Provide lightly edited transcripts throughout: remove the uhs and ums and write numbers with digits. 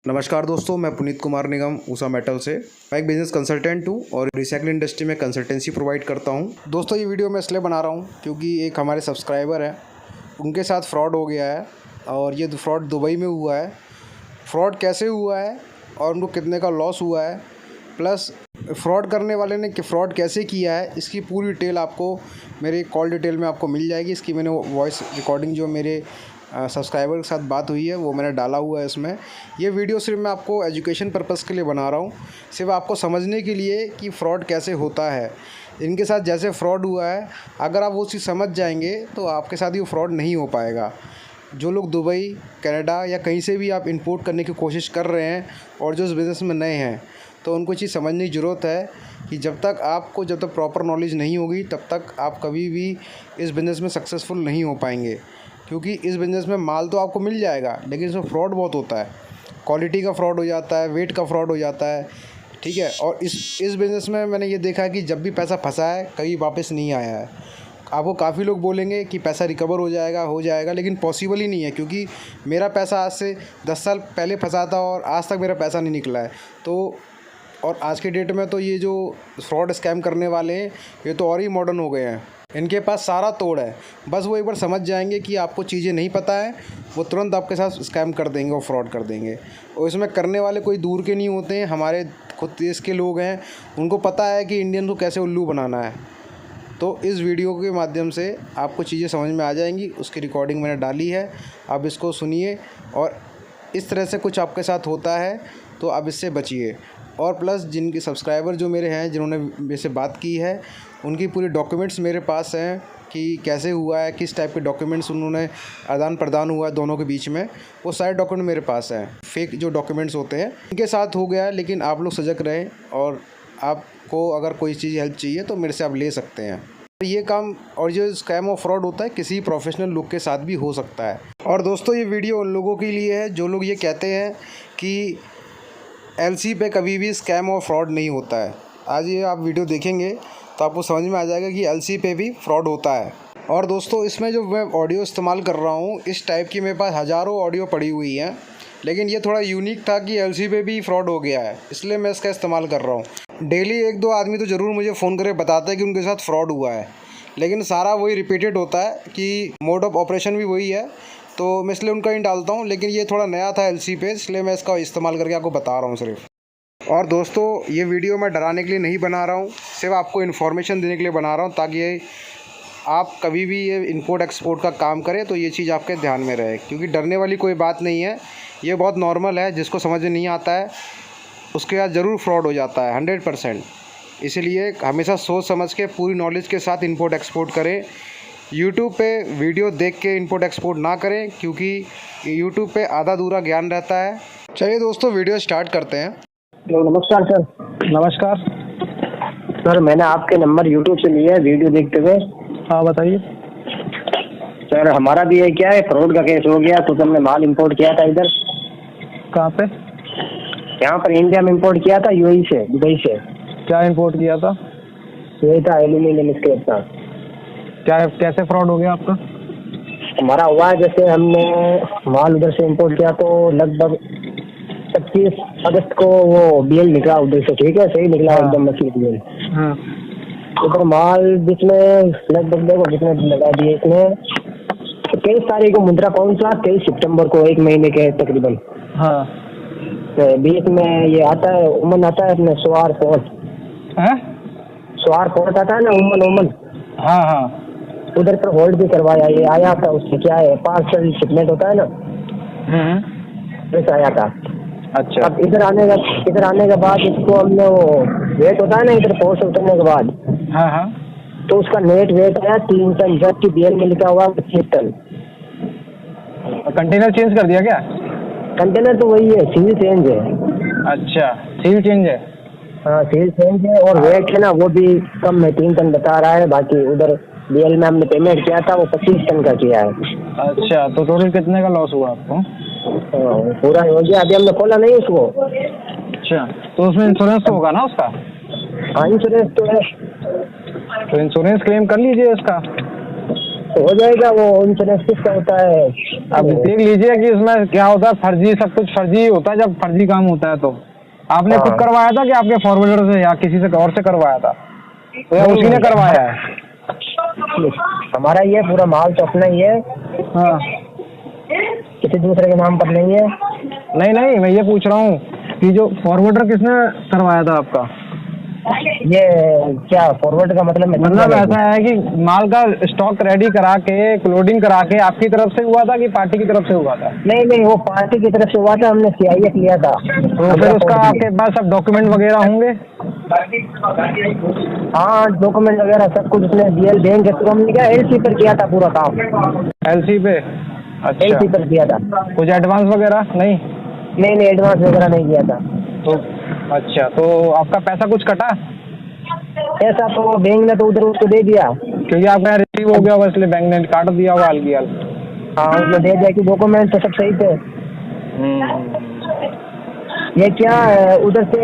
नमस्कार दोस्तों, मैं पुनीत कुमार निगम ऊषा मेटल से। मैं एक बिज़नेस कंसल्टेंट हूँ और रिसाइकलिंग इंडस्ट्री में कंसल्टेंसी प्रोवाइड करता हूँ। दोस्तों, ये वीडियो मैं इसलिए बना रहा हूँ क्योंकि एक हमारे सब्सक्राइबर हैं, उनके साथ फ्रॉड हो गया है और ये फ्रॉड दुबई में हुआ है। फ्रॉड कैसे हुआ है और उनको कितने का लॉस हुआ है, प्लस फ्रॉड करने वाले ने फ्रॉड कैसे किया है, इसकी पूरी डिटेल आपको मेरे कॉल डिटेल में आपको मिल जाएगी। इसकी मैंने वॉइस रिकॉर्डिंग जो मेरे सब्सक्राइबर के साथ बात हुई है वो मैंने डाला हुआ है इसमें। ये वीडियो सिर्फ मैं आपको एजुकेशन पर्पज़ के लिए बना रहा हूँ, सिर्फ आपको समझने के लिए कि फ़्रॉड कैसे होता है। इनके साथ जैसे फ्रॉड हुआ है, अगर आप वो चीज़ समझ जाएंगे तो आपके साथ ये फ्रॉड नहीं हो पाएगा। जो लोग दुबई, कनाडा या कहीं से भी आप इंपोर्ट करने की कोशिश कर रहे हैं और जो इस बिज़नेस में नए हैं, तो उनको चीज़ समझने की ज़रूरत है कि जब तक प्रॉपर नॉलेज नहीं होगी तब तक आप कभी भी इस बिज़नेस में सक्सेसफुल नहीं हो पाएंगे। क्योंकि इस बिज़नेस में माल तो आपको मिल जाएगा, लेकिन इसमें फ्रॉड बहुत होता है। क्वालिटी का फ्रॉड हो जाता है, वेट का फ्रॉड हो जाता है, ठीक है। और इस बिज़नेस में मैंने ये देखा है कि जब भी पैसा फंसा है कभी वापस नहीं आया है। आपको काफ़ी लोग बोलेंगे कि पैसा रिकवर हो जाएगा, लेकिन पॉसिबल ही नहीं है। क्योंकि मेरा पैसा आज से 10 साल पहले फंसा था और आज तक मेरा पैसा नहीं निकला है। तो और आज के डेट में तो ये जो फ्रॉड स्कैम करने वाले हैं, ये तो और ही मॉडर्न हो गए हैं। इनके पास सारा तोड़ है, बस वो एक बार समझ जाएंगे कि आपको चीज़ें नहीं पता है, वो तुरंत आपके साथ स्कैम कर देंगे और फ्रॉड कर देंगे। और इसमें करने वाले कोई दूर के नहीं होते हैं, हमारे खुद देश के लोग हैं। उनको पता है कि इंडियन को कैसे उल्लू बनाना है। तो इस वीडियो के माध्यम से आपको चीज़ें समझ में आ जाएंगी। उसकी रिकॉर्डिंग मैंने डाली है, आप इसको सुनिए और इस तरह से कुछ आपके साथ होता है तो आप इससे बचिए। और प्लस जिनके सब्सक्राइबर जो मेरे हैं, जिन्होंने मेरे से बात की है, उनकी पूरी डॉक्यूमेंट्स मेरे पास हैं कि कैसे हुआ है, किस टाइप के डॉक्यूमेंट्स उन्होंने आदान प्रदान हुआ है दोनों के बीच में, वो सारे डॉक्यूमेंट मेरे पास हैं। फेक जो डॉक्यूमेंट्स होते हैं उनके साथ हो गया है, लेकिन आप लोग सजग रहें और आपको अगर कोई चीज़ हेल्प चाहिए तो मेरे से आप ले सकते हैं। ये काम और जो स्कैम और फ्रॉड होता है किसी प्रोफेशनल लोग के साथ भी हो सकता है। और दोस्तों, ये वीडियो उन लोगों के लिए है जो लोग ये कहते हैं कि एलसी पे कभी भी स्कैम और फ्रॉड नहीं होता है। आज ये आप वीडियो देखेंगे तो आपको समझ में आ जाएगा कि एलसी पे भी फ्रॉड होता है। और दोस्तों, इसमें जो मैं ऑडियो इस्तेमाल कर रहा हूँ, इस टाइप की मेरे पास हज़ारों ऑडियो पड़ी हुई हैं, लेकिन ये थोड़ा यूनिक था कि एलसी पे भी फ्रॉड हो गया है, इसलिए मैं इसका इस्तेमाल कर रहा हूँ। डेली 1-2 आदमी तो ज़रूर मुझे फ़ोन करके बताते हैं कि उनके साथ फ्रॉड हुआ है, लेकिन सारा वही रिपीटेड होता है कि मोड ऑफ ऑपरेशन भी वही है। तो मैं इसलिए उनका ही डालता हूँ, लेकिन ये थोड़ा नया था एलसी पे, इसलिए मैं इसका इस्तेमाल करके आपको बता रहा हूँ सिर्फ। और दोस्तों, ये वीडियो मैं डराने के लिए नहीं बना रहा हूँ, सिर्फ आपको इन्फॉर्मेशन देने के लिए बना रहा हूँ, ताकि आप कभी भी ये इंपोर्ट एक्सपोर्ट का काम करें तो ये चीज़ आपके ध्यान में रहे। क्योंकि डरने वाली कोई बात नहीं है, ये बहुत नॉर्मल है। जिसको समझ में नहीं आता है उसके साथ ज़रूर फ्रॉड हो जाता है 100%। इसलिए हमेशा सोच समझ के पूरी नॉलेज के साथ इंपोर्ट एक्सपोर्ट करें। यूट्यूब पे वीडियो देख के इंपोर्ट एक्सपोर्ट ना करें, क्योंकि यूट्यूब पे आधा अधूरा ज्ञान रहता है। चलिए दोस्तों, वीडियो स्टार्ट करते हैं। नमस्कार सर। नमस्कार सर, मैंने आपके नंबर यूट्यूब से लिया है वीडियो देखते हुए। हाँ बताइए सर, हमारा भी ये क्या है, फ्रॉड का केस हो गया। तो हमने माल इंपोर्ट किया था इधर। कहाँ पे? यहाँ पर इंडिया में इंपोर्ट किया था, यूएई से, दुबई से। क्या इंपोर्ट किया था? यही था एल्यूमिनियम स्क्रैप था। क्या कैसे फ्रॉड हो गया आपका? हमारा हुआ है, जैसे हमने माल उधर से इंपोर्ट किया तो लगभग 25 अगस्त को वो बीएल निकला उधर से। ठीक है, सही निकला एकदम मछली बीएल। हाँ। उधर माल जिसमें लगभग देखो कितने दिन लगा दिए इसने। 23 तारीख को मुद्रा कौन सा, 23 सितंबर को, 1 महीने के तकरीबन। हाँ। बीच में ये आता है, उमन आता है अपने स्वार पोर्ट। स्वार पोर्ट आता है ना, उमन। हाँ हाँ। उधर पर होल्ड भी करवाया, ये आया था। उससे क्या है, पार्सल शिपमेंट होता है ना, वैसे आया था। अच्छा। अब इधर आने के बाद इसको हमने वो वेट होता है ना इधर पोर्ट से उतरने के बाद। हाँ हाँ। तो उसका नेट वेट आया 3 टन, जबकि बीएल में लिखा हुआ 25 टन। कंटेनर चेंज कर दिया क्या? कंटेनर तो वही है, सील चेंज है। अच्छा, सील चेंज है। हाँ, सील चेंज है। और वेट है ना, वो भी कम है, 3 टन बता रहा है। बाकी उधर बीएल में हमने पेमेंट किया था, वो 25 टन का किया है। अच्छा, तो टोटल कितने का लॉस हुआ आपको? पूरा हो गया, अभी हमने खोला नहीं उसको। अच्छा, तो उसमें इंश्योरेंस तो होगा ना उसका? हाँ, इंश्योरेंस तो है। तो इंश्योरेंस क्लेम कर लीजिए इसका। तो हो जाएगा। वो इंश्योरेंस किसका होता है, अब देख लीजिए कि इसमें क्या होता है, फर्जी, सब कुछ फर्जी ही होता है जब फर्जी काम होता है। तो आपने खुद करवाया था कि आपके फॉरवर्डर से या किसी से और से करवाया था, तो या उसी ने करवाया है? हमारा ये पूरा माल तो अपना ही है, हाँ। किसी दूसरे के नाम पर नहीं है। नहीं नहीं, मैं ये पूछ रहा हूँ कि जो फॉरवर्डर किसने करवाया था आपका? ये क्या फॉरवर्ड का मतलब मतलब ऐसा है कि माल का स्टॉक रेडी करा के, लोडिंग करा के आपकी तरफ से हुआ था कि पार्टी की तरफ से हुआ था? नहीं नहीं, वो पार्टी की तरफ से हुआ था, हमने CIF लिया था। तो फिर उसका आपके पास सब डॉक्यूमेंट वगैरह होंगे? हाँ, डॉक्यूमेंट वगैरह सब कुछ उसने BL बैंक के थ्रू हमने क्या LC पर किया था पूरा काम। LC पे? अच्छा, LC पर किया था। कुछ एडवांस वगैरह नहीं? नहीं, एडवांस वगैरह नहीं किया था। तो अच्छा, तो आपका पैसा कुछ कटा? ऐसा तो बैंक ने तो उधर उसको दे दिया, क्योंकि आपका रिसीव हो गया होगा इसलिए बैंक ने काट दिया होगा हल्की हाल। हाँ, उसने दे दिया कि डॉक्यूमेंट तो सब सही थे। ये क्या उधर से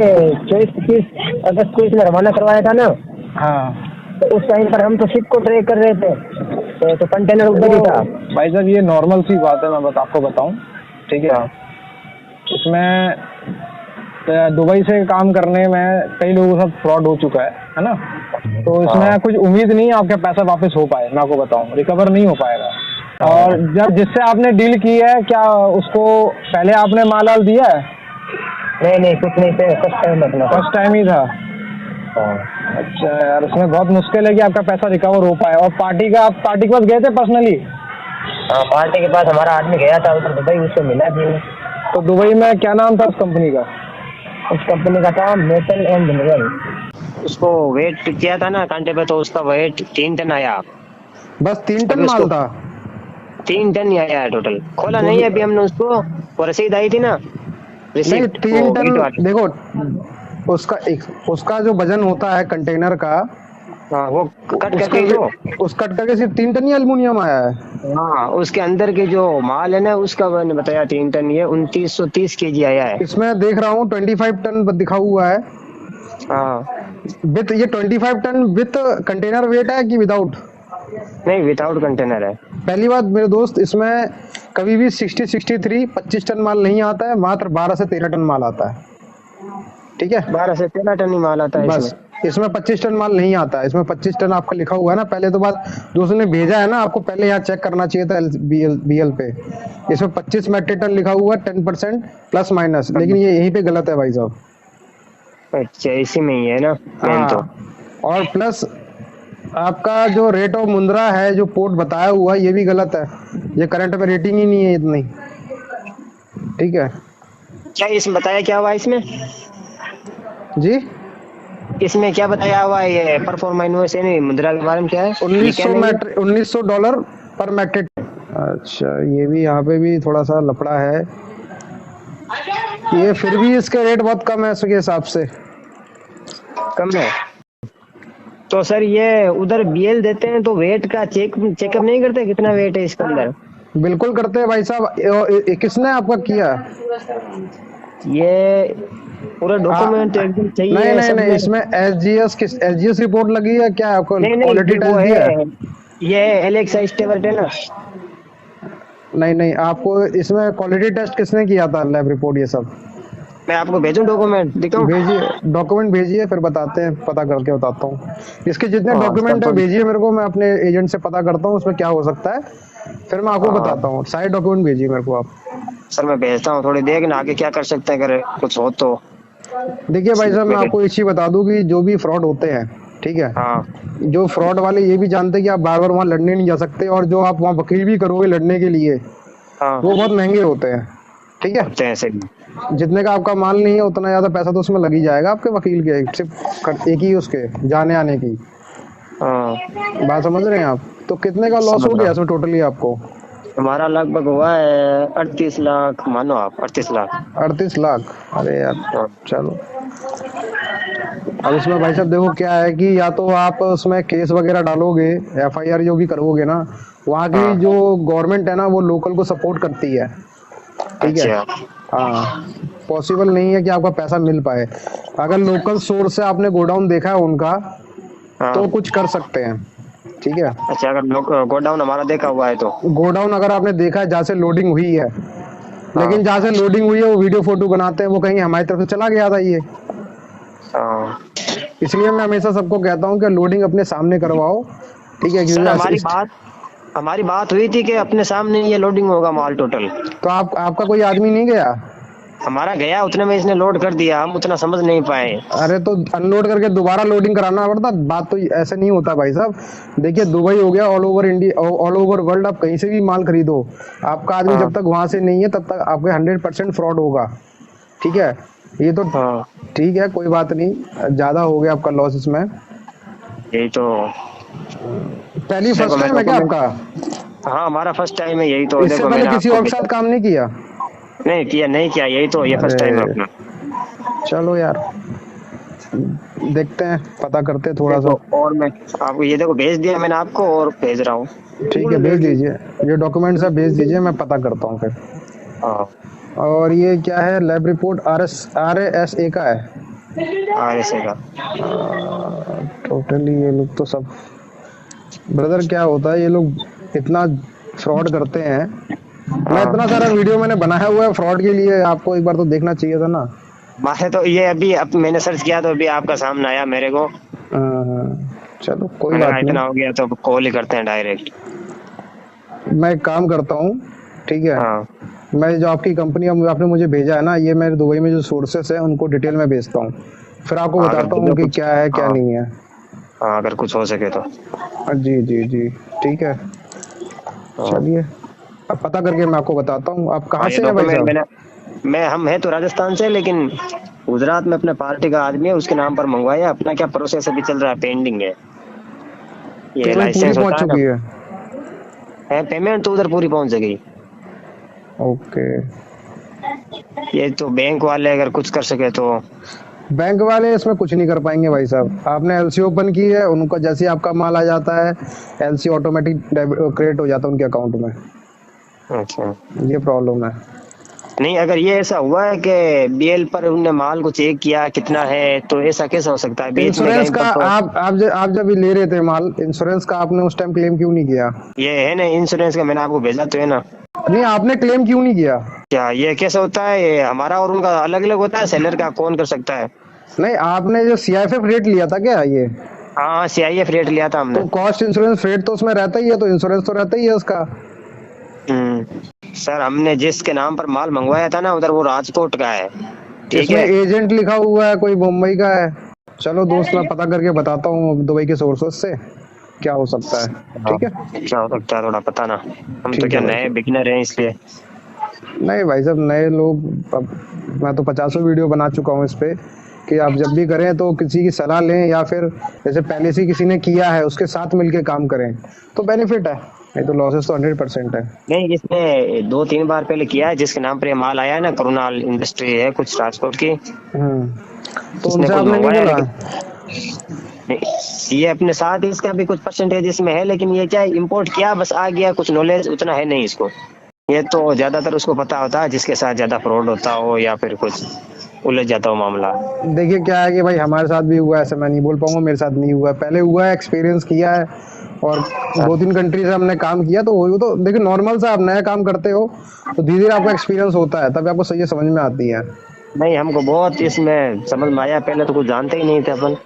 24-25 अगस्त को इसने रवाना करवाया था ना। हाँ, तो उस टाइम पर हम तो शिप को ट्रैक कर रहे थे, तो कंटेनर उधर ही था। भाई साहब ये नॉर्मल सी बात है, मैं आपको बताऊं, ठीक है? इसमें दुबई से काम करने में कई लोगों के साथ फ्रॉड हो चुका है ना? तो इसमें कुछ उम्मीद नहीं है आपका पैसा वापस हो पाए, मैं आपको बताऊं, रिकवर नहीं हो पाएगा। और जब जिससे आपने डील की है, क्या उसको पहले आपने माल दिया है? नहीं, कुछ नहीं थे, फर्स्ट टाइम अपना, फर्स्ट टाइम ही था। अच्छा यार, इसमें बहुत मुश्किल है कि आपका पैसा रिकवर हो पाए। और पार्टी का, आप पार्टी के पास गए थे पर्सनली? हाँ, पार्टी के पास हमारा आदमी गया था उधर दुबई, उससे मिला भी। तो दुबई में क्या नाम था उस कंपनी का? उस कंपनी का था मेटल एंड मिनरल। उसको वेट किया था ना कांटे पे, तो उसका वेट 3 टन आया। बस 3 टन माल था? 3 टन ही आया टोटल। खोला नहीं है अभी हमने उसको, वो रसीद आई थी ना, नहीं 3 टन देखो, उसका जो वजन होता है कंटेनर का, हाँ, वो कट करके जो उस कट करके सिर्फ 3 टन ही एल्युमिनियम आया है। हाँ, उसके अंदर के जो माल है ना, उसका मैंने बताया 3 टन, ये 2930 kg आया है। इसमें देख रहा हूँ 25 टन दिखा हुआ है। हाँ, विथ ये 25 टन विथ कंटेनर वेट है कि विदाउट? नहीं, विदाउट कंटेनर है। पहली बात मेरे दोस्त, इसमें कभी भी 63 25 टन माल नहीं आता है, मात्र 12 से 13 टन माल आता है। ठीक है, 12 से 13 टन ही माल आता है बस। इसमें 25 टन माल नहीं आता है। इसमें 25 टन आपका लिखा हुआ है ना। पहले तो बात दूसरे ने भेजा है ना, आपको पहले यहाँ चेक करना चाहिए था BL पे। इसमें 25 मेट्रिक टन लिखा हुआ है, 10% प्लस माइनस, लेकिन ये यहीं पे गलत है भाई साहब। अच्छा, इसी में ही है ना मेन तो। और प्लस आपका जो रेट ऑफ मुंद्रा है, जो पोर्ट बताया हुआ है, ये भी गलत है। ये करंट में रेटिंग ही नहीं है इतनी। ठीक है, क्या इसमें बताया क्या हुआ इसमें? जी, इसमें क्या बताया हुआ है? ये परफॉर्मा इनवॉइस नहीं, मुद्रा के बारे में क्या है? $1900 पर मैट्रिक। अच्छा, ये भी यहाँ पे भी थोड़ा सा लफड़ा है। ये फिर भी इसके रेट बहुत कम है इसके हिसाब से। कम है तो सर ये उधर BL देते हैं तो वेट का चेकअप नहीं करते कितना वेट है इसके अंदर? बिल्कुल करते हैं भाई साहब। किसने आपका किया? ये पूरा डॉक्यूमेंट एकदम चाहिए। नहीं, इसमें SGS रिपोर्ट लगी है क्या आपको? क्वालिटी टेस्ट दिया है? ये एलेक्सा स्टेवर्ट है ना? नहीं, आपको इसमें क्वालिटी टेस्ट किसने किया था? लैब रिपोर्ट ये सब? मैं आपको भेजूं डॉक्यूमेंट? दिखाऊं? भेजिए डॉक्यूमेंट, भेजिए, फिर बताते हैं, पता करके बताता हूँ। इसके जितने डॉक्यूमेंट है भेजिए मेरे को, मैं अपने एजेंट से पता करता हूँ उसमें क्या हो सकता है, फिर मैं आपको बताता हूँ। सारे डॉक्यूमेंट भेजिए मेरे को आप। सर मैं भेजता हूँ, थोड़ी देखना आगे क्या कर सकते हैं अगर कुछ हो तो। देखिए भाई साहब, मैं आपको एक चीज बता दूं कि जो भी फ्रॉड होते हैं, ठीक है, जो फ्रॉड वाले ये भी जानते हैं कि आप बार बार वहाँ लड़ने नहीं जा सकते, और जो आप वहाँ वकील भी करोगे लड़ने के लिए, वो बहुत महंगे होते हैं। ठीक है, जितने का आपका माल नहीं है उतना ज्यादा पैसा तो उसमें लग ही जाएगा आपके वकील के, सिर्फ एक ही उसके जाने आने की। बात समझ रहे हैं आप? तो कितने का लॉस हो गया इसमें टोटली आपको? हमारा लगभग हुआ है 38 लाख, मानो आप 38 लाख। 38 लाख? अरे यार, चलो। अब इसमें भाई साहब देखो क्या है कि या तो आप उसमें केस वगैरह डालोगे, FIR जो भी करोगे ना, वहाँ की जो गवर्नमेंट है ना, वो लोकल को सपोर्ट करती है। ठीक है, हाँ, पॉसिबल नहीं है कि आपका पैसा मिल पाए। अगर लोकल सोर्स से आपने गोडाउन देखा है उनका, तो कुछ कर सकते हैं। ठीक है। अच्छा, अगर गोडाउन हमारा देखा हुआ है तो गोडाउन अगर आपने देखा है जहाँ से लोडिंग हुई है, लेकिन जहाँ से लोडिंग हुई है वो वीडियो फोटो बनाते हैं, वो कहीं हमारी तरफ से चला गया था ये। हाँ। इसलिए मैं हमेशा सबको कहता हूँ कि लोडिंग अपने सामने करवाओ, ठीक है। सर क्योंकि हमारी बात हुई थी कि अपने सामने ये लोडिंग होगा माल टोटल। तो आपका कोई आदमी नहीं गया? हमारा गया, उतने में इसने लोड कर दिया, हम उतना समझ नहीं पाए। अरे तो अनलोड करके दोबारा लोडिंग कराना पड़ता, बात तो ऐसे नहीं होता भाई साहब। देखिए दुबई हो गया, all over India, all over world, आप कहीं से भी माल खरीदो, आपका आदमी जब तक वहां से नहीं है तब तक आपके 100% फ्रॉड होगा, ठीक है। ये तो ठीक है, कोई बात नहीं, ज्यादा हो गया आपका लॉस इसमें। यही तो पहली फर्स्ट टाइम है क्या आपका? हाँ, हमारा फर्स्ट टाइम है यही तो। इससे देखो पहले मैंने किसी और के साथ काम नहीं किया? नहीं किया, यही तो ये फर्स्ट टाइम है अपना। चलो यार, देखते हैं, पता करते हैं थोड़ा सा। और मैं आपको ये देखो भेज दिया मैंने आपको, और भेज रहा हूँ। ठीक है, भेज दीजिए, ये डॉक्यूमेंट्स है भेज दीजिए, मैं पता करता हूँ फिर। हाँ। और ये क्या है? लैब रिपोर्ट RSA का है। RSA का टोटली ये लोग तो सब, ब्रदर क्या होता है, ये लोग इतना फ्रॉड करते हैं। मैं इतना सारा वीडियो मैंने बनाया हुआ है फ्रॉड के लिए, आपको एक बार तो देखना चाहिए था ना। मारे तो ये अभी मैंने सर्च किया तो अभी आपका सामने आया मेरे को। चलो कोई मैंने बात कहा नहीं, इतना हो गया तो कॉल ही करते हैं डायरेक्ट। मैं एक काम करता हूँ, ठीक है। हाँ। मैं जो आपकी कंपनी आपने मुझे भेजा है ना, ये मेरे दुबई में जो सोर्सेस है उनको डिटेल में भेजता हूँ, फिर आपको बताता हूँ कि क्या है क्या नहीं है। हाँ, अगर कुछ हो सके तो। जी जी जी, ठीक है। चलिए, अब पता करके मैं आपको बताता हूँ। आप कहाँ से हैं भाई साहब? हम है तो राजस्थान से, लेकिन गुजरात में अपने पार्टी का आदमी है, उसके नाम पर मंगवाया। अपना क्या प्रोसेस अभी चल रहा है, पेंडिंग है। ये पेमेंट पूरी लाइसेंस पहुंच होता चुकी है है? पेमेंट तो उधर पूरी पहुंच गई। ओके। ये तो बैंक वाले अगर कुछ कर सके तो। बैंक वाले इसमें कुछ नहीं कर पाएंगे भाई साहब। आपने LC ओपन की है, उनका जैसे ही आपका माल आ जाता है LC ऑटोमेटिक क्रेडिट हो जाता है उनके अकाउंट में। अच्छा। ये प्रॉब्लम है। नहीं, अगर ये ऐसा हुआ है कि BL पर उनने माल को चेक किया कितना है, तो ऐसा कैसा हो सकता है? इंश्योरेंस का आप जब ले रहे थे माल, इंश्योरेंस का आपने उस टाइम क्लेम क्यों नहीं किया? ये है ना इंश्योरेंस का, मैंने आपको भेजा तो है ना। नहीं, आपने क्लेम क्यों नहीं किया? क्या ये कैसे होता है? ये हमारा और उनका अलग अलग होता है, सेलर का कौन कर सकता है? नहीं, आपने जो CIF रेट लिया था क्या ये? हाँ, CIF रेट लिया था हमने। तो कॉस्ट इंश्योरेंस रेट तो उसमें रहता ही है, तो इंश्योरेंस तो रहता ही है उसका। सर, हमने जिसके नाम पर माल मंगवाया था ना, उधर वो राजकोट का है, ठीक है। एजेंट लिखा हुआ है, कोई मुंबई का है। चलो दोस्त, मैं पता करके बताता हूँ दुबई के सोर्सेस से क्या हो सकता है, ठीक है। क्या हो सकता है थोड़ा पता ना, हम तो क्या नए बिगिनर हैं इसलिए। नहीं भाई साहब, नए लोग, अब मैं तो 50 वीडियो बना चुका हूँ इस पे, कि आप जब भी करें तो किसी की सलाह लें, या फिर जैसे पहले से किसी ने किया है उसके साथ मिलके काम करें तो बेनिफिट है, नहीं तो लॉसेस तो 100% है। नहीं, इसने 2-3 बार पहले किया है, जिसके नाम पर ये माल आया है ना, करुणाल इंडस्ट्री है कुछ राजकोट की। तो उनसे आपने नहीं बोला? ये अपने साथ इसका भी कुछ परसेंटेज इसमें है, लेकिन ये क्या है, इम्पोर्ट किया बस आ गया, कुछ नॉलेज उतना है नहीं इसको। ये तो ज्यादातर उसको पता होता है जिसके साथ ज्यादा फ्रॉड होता हो या फिर कुछ उलझ जाता हो मामला। देखिए क्या है कि भाई हमारे साथ भी हुआ है, ऐसा मैं नहीं बोल पाऊंगा मेरे साथ नहीं हुआ है, पहले हुआ है, एक्सपीरियंस किया है, और 2-3 कंट्री से हमने काम किया, तो वो तो देखिए नॉर्मल सा, आप नया काम करते हो तो धीरे धीरे आपका एक्सपीरियंस होता है, तब आपको सही समझ में आती है। नहीं, हमको बहुत इसमें समझ में आया, पहले तो कुछ जानते ही नहीं थे अपन।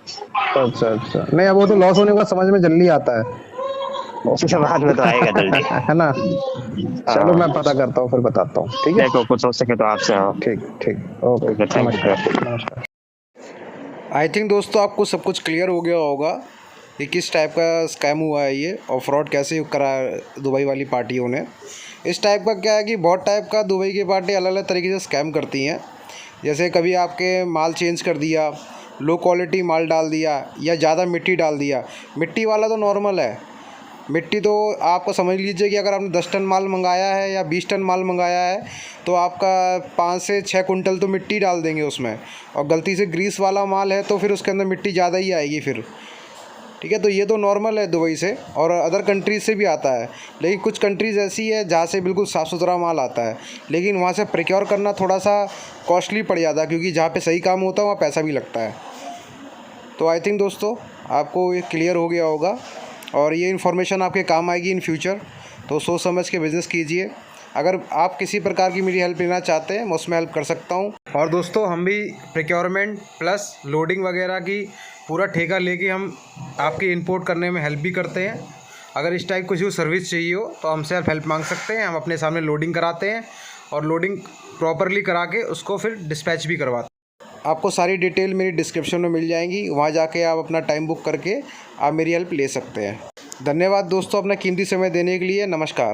अच्छा, नहीं, अब वो तो लॉस होने के बाद समझ में जल्दी आता है, उसके बाद में तो आएगा जल्दी। है ना। चलो मैं पता करता हूँ फिर बताता हूँ, ठीक है। देखो कुछ हो सके तो आपसे। ठीक, ओके, थैंक यू। नमस्कार। आई थिंक दोस्तों आपको सब कुछ क्लियर हो गया होगा कि किस टाइप का स्कैम हुआ है ये, और फ्रॉड कैसे करा दुबई वाली पार्टियों ने। इस टाइप का क्या है कि बहुत टाइप का दुबई की पार्टी अलग अलग तरीके से स्कैम करती हैं। जैसे कभी आपके माल चेंज कर दिया, लो क्वालिटी माल डाल दिया, या ज़्यादा मिट्टी डाल दिया। मिट्टी वाला तो नॉर्मल है, मिट्टी तो आपको समझ लीजिए कि अगर आपने 10 टन माल मंगाया है या 20 टन माल मंगाया है तो आपका 5 से 6 कुंटल तो मिट्टी डाल देंगे उसमें, और गलती से ग्रीस वाला माल है तो फिर उसके अंदर मिट्टी ज़्यादा ही आएगी फिर, ठीक है। तो ये तो नॉर्मल है दुबई से, और अदर कंट्रीज से भी आता है। लेकिन कुछ कंट्रीज़ ऐसी है जहाँ से बिल्कुल साफ़ सुथरा माल आता है, लेकिन वहाँ से प्रिक्योर करना थोड़ा सा कॉस्टली पड़ जाता है, क्योंकि जहाँ पे सही काम होता है वहाँ पैसा भी लगता है। तो आई थिंक दोस्तों आपको ये क्लियर हो गया होगा, और ये इन्फॉर्मेशन आपके काम आएगी इन फ्यूचर, तो सोच समझ के बिज़नेस कीजिए। अगर आप किसी प्रकार की मेरी हेल्प लेना चाहते हैं, मैं उसमें हेल्प कर सकता हूँ। और दोस्तों, हम भी प्रिक्योरमेंट प्लस लोडिंग वगैरह की पूरा ठेका लेके हम आपकी इंपोर्ट करने में हेल्प भी करते हैं। अगर इस टाइप कुछ सर्विस चाहिए हो तो हमसे आप हेल्प मांग सकते हैं। हम अपने सामने लोडिंग कराते हैं और लोडिंग प्रॉपरली करा के उसको फिर डिस्पैच भी करवाते हैं। आपको सारी डिटेल मेरी डिस्क्रिप्शन में मिल जाएंगी, वहाँ जाके आप अपना टाइम बुक करके आप मेरी हेल्प ले सकते हैं। धन्यवाद दोस्तों अपना कीमती समय देने के लिए। नमस्कार।